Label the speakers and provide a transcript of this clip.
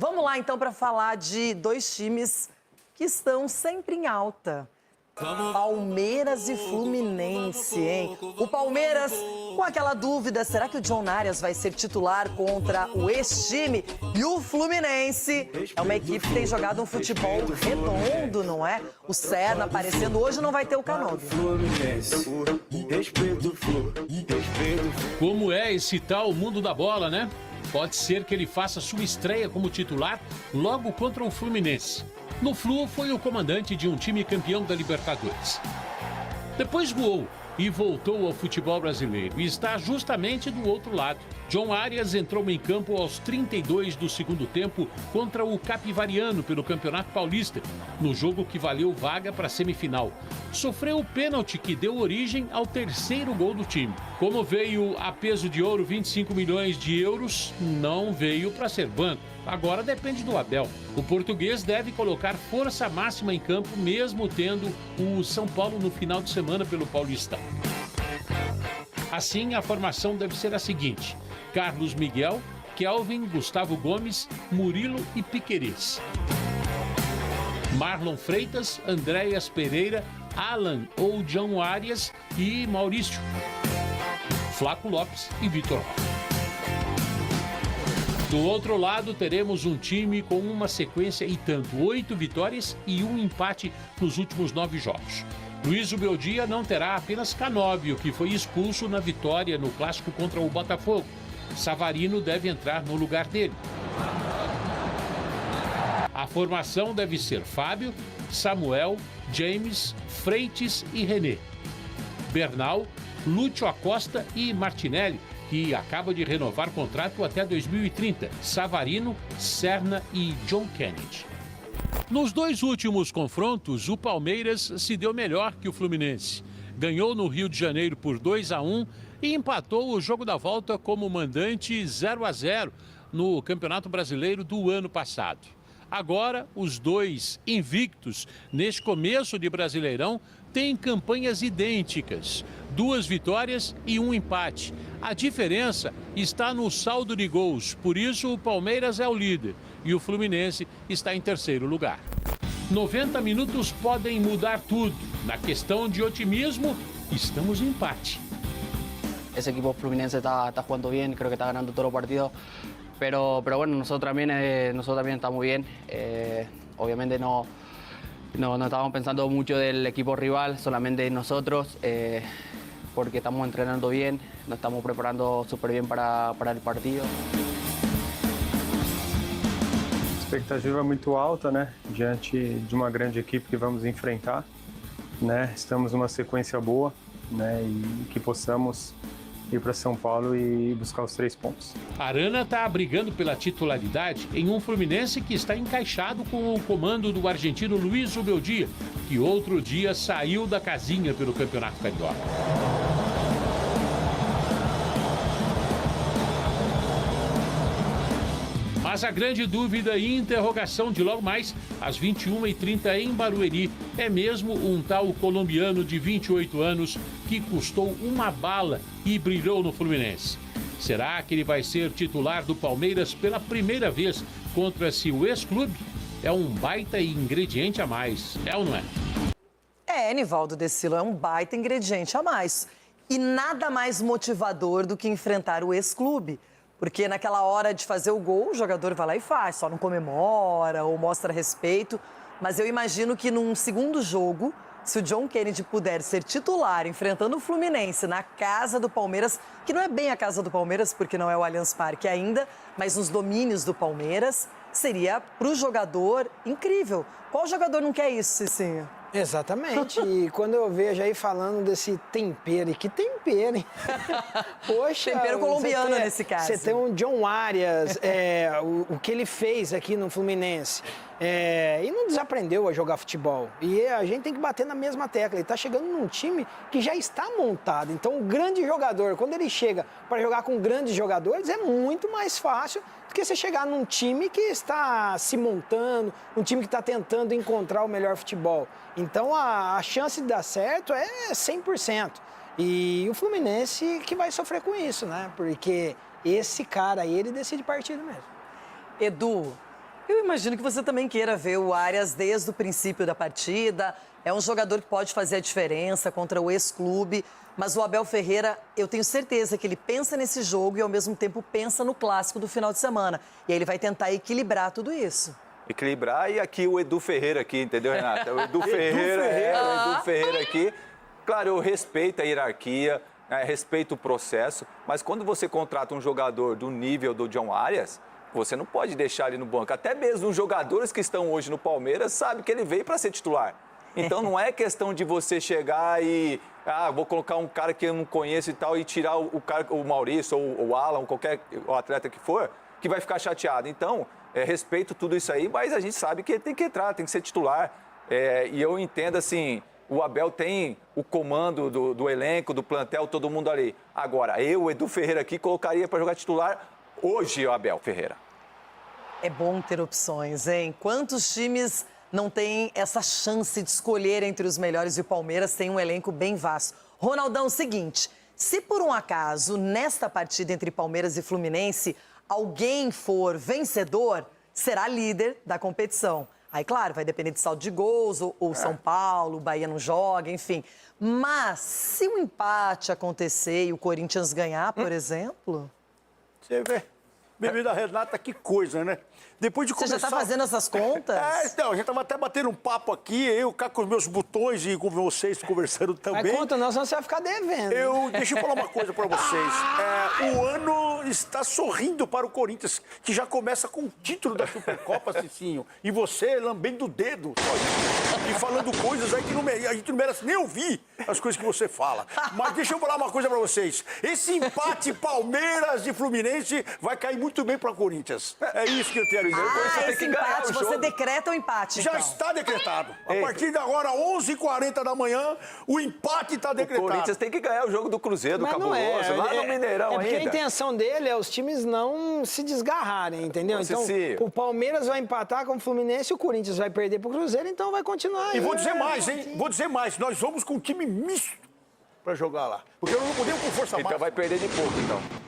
Speaker 1: Vamos lá então para falar de dois times que estão sempre em alta. Palmeiras e Fluminense, hein? O Palmeiras com aquela dúvida, será que o John Arias vai ser titular contra o ex-time? E o Fluminense é uma equipe que tem jogado um futebol redondo, não é? O Serna aparecendo hoje, não vai ter o Canóbio.
Speaker 2: Como é esse tal mundo da bola, né? Pode ser que ele faça sua estreia como titular logo contra o Fluminense. No Flu, foi o comandante de um time campeão da Libertadores. Depois voou e voltou ao futebol brasileiro e está justamente do outro lado. John Arias entrou em campo aos 32 do segundo tempo contra o Capivariano pelo Campeonato Paulista, no jogo que valeu vaga para a semifinal. Sofreu o pênalti que deu origem ao terceiro gol do time. Como veio a peso de ouro 25 milhões de euros, não veio para ser banco. Agora depende do Abel. O português deve colocar força máxima em campo, mesmo tendo o São Paulo no final de semana pelo Paulistão. Assim, a formação deve ser a seguinte: Carlos Miguel, Kelvin, Gustavo Gomes, Murilo e Piquerez. Marlon Freitas, Andréas Pereira, Alan ou John Arias e Maurício. Flaco Lopes e Vitor Roque. Do outro lado, teremos um time com uma sequência e tanto, 8 vitórias e 1 empate nos últimos 9 jogos. Luiz Ubeldia não terá apenas Canóbio, que foi expulso na vitória no clássico contra o Botafogo. Savarino deve entrar no lugar dele. A formação deve ser Fábio, Samuel, James, Freitas e René. Bernal, Lúcio Acosta e Martinelli, que acaba de renovar contrato até 2030, Savarino, Serna e John Kennedy. Nos dois últimos confrontos, o Palmeiras se deu melhor que o Fluminense. Ganhou no Rio de Janeiro por 2-1 e empatou o jogo da volta como mandante 0-0 no Campeonato Brasileiro do ano passado. Agora, os dois invictos neste começo de Brasileirão têm campanhas idênticas, 2 vitórias e 1 empate. A diferença está no saldo de gols, por isso o Palmeiras é o líder e o Fluminense está em terceiro lugar. 90 minutos podem mudar tudo. Na questão de otimismo, estamos em empate.
Speaker 3: Ese equipo fluminense está jugando bien, creo que está ganando todos los partidos. Pero bueno, nosotros también estamos bien. Obviamente no estábamos pensando mucho del equipo rival, solamente en nosotros, porque estamos entrenando bien, nos estamos preparando súper bien para el partido.
Speaker 4: A expectativa é muito alta, né? Diante de uma grande equipe que vamos enfrentar, né? Estamos numa sequência boa, né? E que possamos ir para São Paulo e buscar os 3 pontos.
Speaker 2: Arana está brigando pela titularidade em um Fluminense que está encaixado com o comando do argentino Luiz Ubeldia, que outro dia saiu da casinha pelo Campeonato Carioca. Mas a grande dúvida e interrogação de logo mais, às 21h30 em Barueri, é mesmo um tal colombiano de 28 anos que custou uma bala e brilhou no Fluminense. Será que ele vai ser titular do Palmeiras pela primeira vez contra seu ex-clube? É um baita ingrediente a mais, é ou não é?
Speaker 1: É, Nivaldo Decilo, é um baita ingrediente a mais. E nada mais motivador do que enfrentar o ex-clube. Porque naquela hora de fazer o gol, o jogador vai lá e faz, só não comemora ou mostra respeito. Mas eu imagino que num segundo jogo, se o John Kennedy puder ser titular enfrentando o Fluminense na casa do Palmeiras, que não é bem a casa do Palmeiras, porque não é o Allianz Parque ainda, mas nos domínios do Palmeiras, seria para o jogador incrível. Qual jogador não quer isso, Cicinho?
Speaker 5: Exatamente. E quando eu vejo aí falando desse tempero, e que tempero, hein? Poxa,
Speaker 1: tempero colombiano nesse caso.
Speaker 5: Você tem um John Arias, o que ele fez aqui no Fluminense. E não desaprendeu a jogar futebol. E a gente tem que bater na mesma tecla. Ele está chegando num time que já está montado. Então, o grande jogador, quando ele chega para jogar com grandes jogadores, é muito mais fácil do que você chegar num time que está se montando, um time que está tentando encontrar o melhor futebol. Então, a chance de dar certo é 100%. E o Fluminense que vai sofrer com isso, né? Porque esse cara aí, ele decide partido mesmo.
Speaker 1: Edu, Eu imagino que você também queira ver o Arias desde o princípio da partida. É um jogador que pode fazer a diferença contra o ex-clube. Mas o Abel Ferreira, eu tenho certeza que ele pensa nesse jogo e, ao mesmo tempo, pensa no clássico do final de semana. E aí ele vai tentar equilibrar tudo isso.
Speaker 6: Equilibrar, e aqui o Edu Ferreira aqui, entendeu, Renata? O Edu Ferreira, o Edu Ferreira aqui. Claro, eu respeito a hierarquia, né, respeito o processo, mas quando você contrata um jogador do nível do John Arias, você não pode deixar ele no banco. Até mesmo os jogadores que estão hoje no Palmeiras sabem que ele veio para ser titular. Então não é questão de você chegar e... vou colocar um cara que eu não conheço e tal, e tirar o Maurício ou o Alan, qualquer atleta que for, que vai ficar chateado. Então, respeito tudo isso aí, mas a gente sabe que ele tem que entrar, tem que ser titular. E eu entendo, assim, o Abel tem o comando do elenco, do plantel, todo mundo ali. Agora, eu, Edu Ferreira aqui, colocaria para jogar titular hoje o Abel Ferreira.
Speaker 1: É bom ter opções, hein? Quantos times não têm essa chance de escolher entre os melhores, e o Palmeiras tem um elenco bem vasto. Ronaldão, seguinte, se por um acaso, nesta partida entre Palmeiras e Fluminense, alguém for vencedor, será líder da competição. Aí, claro, vai depender de saldo de gols, ou São Paulo, o Bahia não joga, enfim. Mas, se um empate acontecer e o Corinthians ganhar, por exemplo...
Speaker 7: Você vê, bebida Renata, que coisa, né? Depois de
Speaker 1: Você
Speaker 7: começar...
Speaker 1: já está fazendo essas contas?
Speaker 7: Então, a gente estava até batendo um papo aqui, eu cá com os meus botões e com vocês conversando também.
Speaker 5: Mas conta não, senão você vai ficar devendo.
Speaker 7: Deixa eu falar uma coisa para vocês. O ano está sorrindo para o Corinthians, que já começa com o título da Supercopa, Cicinho. E você lambendo o dedo, e falando coisas aí que a gente não merece nem ouvir as coisas que você fala. Mas deixa eu falar uma coisa para vocês. Esse empate Palmeiras e Fluminense vai cair muito bem para o Corinthians. É isso que eu quero dizer.
Speaker 1: Esse empate, você decreta o empate,
Speaker 7: Já
Speaker 1: então.
Speaker 7: está decretado. A partir de agora, 11h40 da manhã, o empate está decretado.
Speaker 6: O Corinthians tem que ganhar o jogo do Cruzeiro, do
Speaker 5: Mas não
Speaker 6: Cabuloso, lá no Mineirão
Speaker 5: porque
Speaker 6: ainda.
Speaker 5: a intenção dele é os times não se desgarrarem, entendeu?
Speaker 6: Nossa,
Speaker 5: Então,
Speaker 6: sim.
Speaker 5: o Palmeiras vai empatar com o Fluminense, o Corinthians vai perder pro Cruzeiro, então vai continuar.
Speaker 7: E vou dizer mais, hein? Vou dizer mais. Nós vamos com um time misto para jogar lá. Porque nós não podemos com força
Speaker 6: Então
Speaker 7: máxima.
Speaker 6: vai perder de pouco, então.